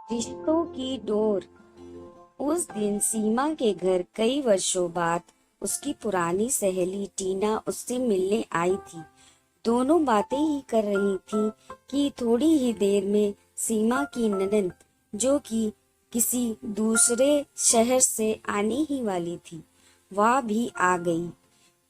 रिश्तों की डोर। उस दिन सीमा के घर कई वर्षों बाद उसकी पुरानी सहेली टीना उससे मिलने आई थी। दोनों बातें ही कर रही थीं कि थोड़ी ही देर में सीमा की ननद, जो कि किसी दूसरे शहर से आने ही वाली थी, वह भी आ गई।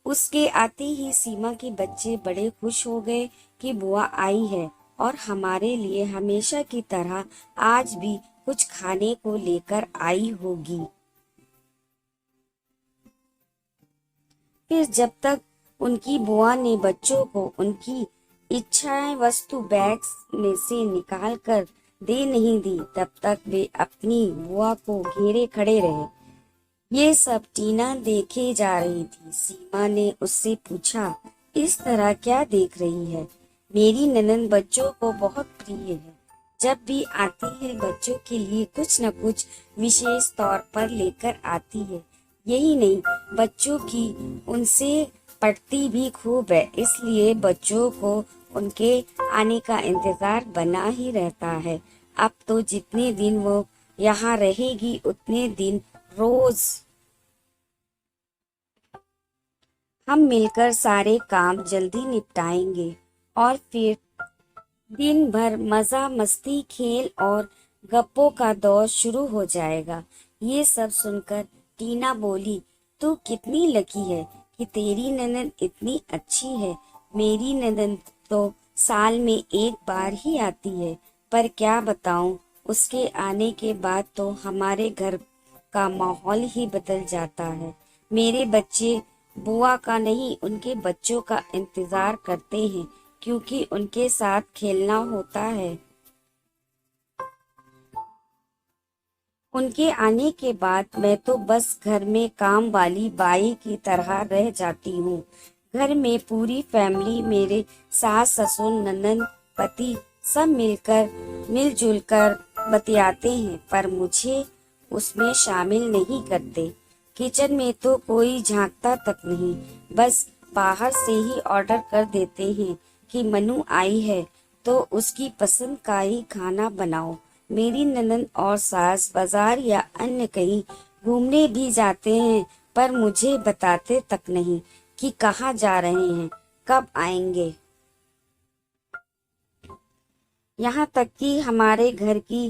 उसके आते ही सीमा के बच्चे बड़े खुश हो गए कि बुआ आई है और हमारे लिए हमेशा की तरह आज भी कुछ खाने को लेकर आई होगी। फिर जब तक उनकी बुआ ने बच्चों को उनकी इच्छाएं वस्तु बैग्स में से निकाल कर दे नहीं दी, तब तक वे अपनी बुआ को घेरे खड़े रहे। ये सब टीना देखे जा रही थी। सीमा ने उससे पूछा, इस तरह क्या देख रही है? मेरी ननद बच्चों को बहुत प्रिय है। जब भी आती है बच्चों के लिए कुछ न कुछ विशेष तौर पर लेकर आती है। यही नहीं, बच्चों की उनसे पढ़ती भी खूब है, इसलिए बच्चों को उनके आने का इंतजार बना ही रहता है। अब तो जितने दिन वो यहाँ रहेगी उतने दिन रोज हम मिलकर सारे काम जल्दी निपटाएंगे और फिर दिन भर मजा मस्ती खेल और गप्पों का दौर शुरू हो जाएगा। ये सब सुनकर टीना बोली, तू कितनी लकी है कि तेरी ननद इतनी अच्छी है। मेरी ननद तो साल में एक बार ही आती है, पर क्या बताऊं, उसके आने के बाद तो हमारे घर का माहौल ही बदल जाता है। मेरे बच्चे बुआ का नहीं, उनके बच्चों का इंतजार करते हैं, क्योंकि उनके साथ खेलना होता है। उनके आने के बाद मैं तो बस घर में काम वाली बाई की तरह रह जाती हूँ। घर में पूरी फैमिली, मेरे सास ससुर ननद पति सब मिलजुल कर बतियाते हैं, पर मुझे उसमें शामिल नहीं करते। किचन में तो कोई झांकता तक नहीं, बस बाहर से ही ऑर्डर कर देते हैं कि मनु आई है तो उसकी पसंद का ही खाना बनाओ। मेरी ननद और सास बाजार या अन्य कहीं घूमने भी जाते हैं, पर मुझे बताते तक नहीं कि कहाँ जा रहे हैं, कब आएंगे। यहाँ तक कि हमारे घर की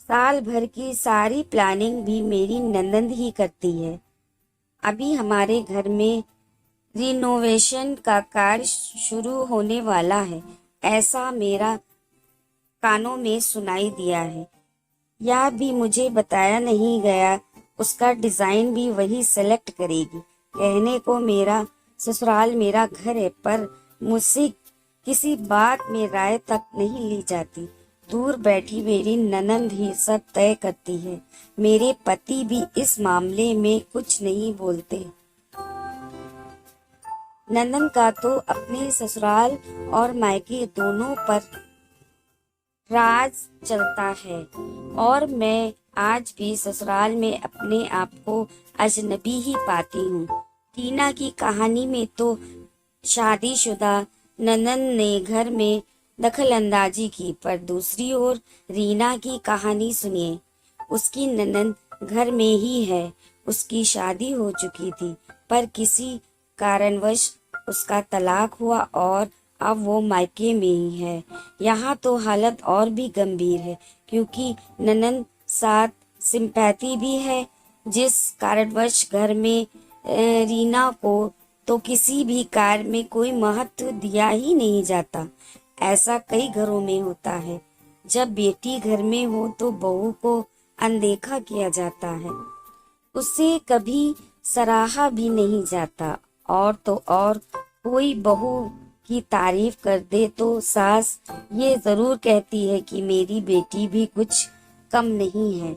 साल भर की सारी प्लानिंग भी मेरी ननद ही करती है। अभी हमारे घर में रिनोवेशन का कार्य शुरू होने वाला है, ऐसा मेरा कानों में सुनाई दिया है। यह भी मुझे बताया नहीं गया, उसका डिजाइन भी वही सेलेक्ट करेगी। कहने को मेरा ससुराल मेरा घर है, पर मुझसे किसी बात में राय तक नहीं ली जाती। दूर बैठी मेरी ननद ही सब तय करती है। मेरे पति भी इस मामले में कुछ नहीं बोलते। ननद का तो अपने ससुराल और मायके दोनों पर राज चलता है, और मैं आज भी ससुराल में अपने आप को अजनबी ही पाती हूँ। टीना की कहानी में तो शादीशुदा ननद ने घर में दखल अंदाजी की, पर दूसरी ओर रीना की कहानी सुनिए। उसकी ननद घर में ही है, उसकी शादी हो चुकी थी, पर किसी कारणवश उसका तलाक हुआ और अब वो मायके में ही है। यहाँ तो हालत और भी गंभीर है, क्योंकि ननद साथ सिंपैथी भी है, जिस कारणवश घर में रीना को तो किसी भी कार्य में कोई महत्व दिया ही नहीं जाता। ऐसा कई घरों में होता है। जब बेटी घर में हो तो बहू को अनदेखा किया जाता है, उसे कभी सराहा भी नहीं जाता। और तो और कोई बहू की तारीफ कर दे तो सास ये जरूर कहती है कि मेरी बेटी भी कुछ कम नहीं है।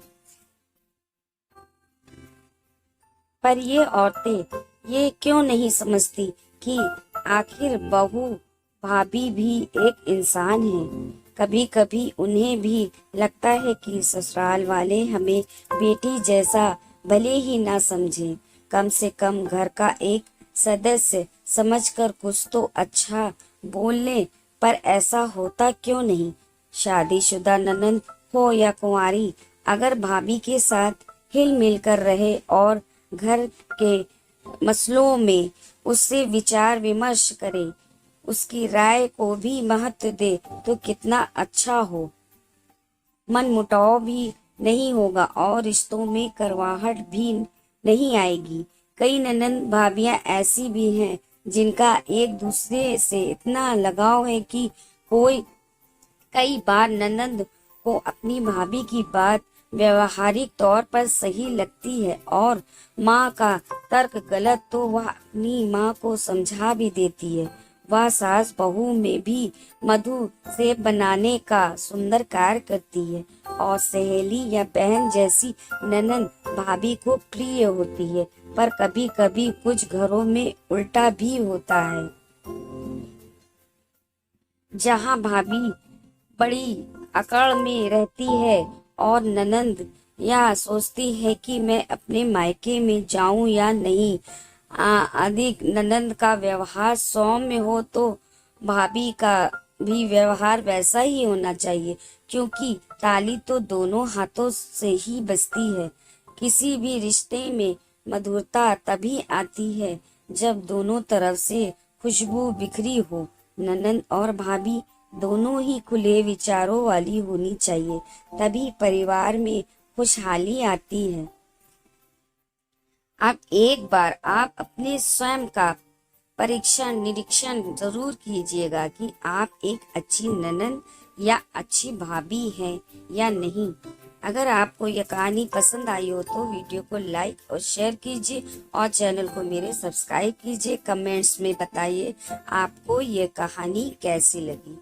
पर ये औरतें ये क्यों नहीं समझती कि आखिर बहू भाभी भी एक इंसान है। कभी कभी उन्हें भी लगता है कि ससुराल वाले हमें बेटी जैसा भले ही ना समझें, कम से कम घर का एक सदस्य समझकर कुछ तो अच्छा बोल ले। पर ऐसा होता क्यों नहीं? शादीशुदा ननद हो या कुंवारी, अगर भाभी के साथ हिल मिल कर रहे और घर के मसलों में उससे विचार विमर्श करे, उसकी राय को भी महत्व दे तो कितना अच्छा हो। मनमुटाव भी नहीं होगा और रिश्तों में करवाहट भी नहीं आएगी। कई ननंद भाभियां ऐसी भी हैं जिनका एक दूसरे से इतना लगाव है कि कोई कई बार ननंद को अपनी भाभी की बात व्यवहारिक तौर पर सही लगती है और माँ का तर्क गलत तो वह अपनी माँ को समझा भी देती है। वह सास बहू में भी मधु से बनाने का सुंदर कार्य करती है और सहेली या बहन जैसी ननंद भाभी को प्रिय होती है। पर कभी कभी कुछ घरों में उल्टा भी होता है, जहाँ भाभी बड़ी अकड़ में रहती है और ननंद यह सोचती है कि मैं अपने मायके में जाऊं या नहीं। अधिक ननंद का व्यवहार सौम्य हो तो भाभी का भी व्यवहार वैसा ही होना चाहिए, क्योंकि ताली तो दोनों हाथों से ही बजती है। किसी भी रिश्ते में मधुरता तभी आती है जब दोनों तरफ से खुशबू बिखरी हो। ननंद और भाभी दोनों ही खुले विचारों वाली होनी चाहिए, तभी परिवार में खुशहाली आती है। अब एक बार आप अपने स्वयं का परीक्षण निरीक्षण जरूर कीजिएगा कि आप एक अच्छी ननंद या अच्छी भाभी हैं या नहीं। अगर आपको यह कहानी पसंद आई हो तो वीडियो को लाइक और शेयर कीजिए और चैनल को मेरे सब्सक्राइब कीजिए। कमेंट्स में बताइए आपको ये कहानी कैसी लगी।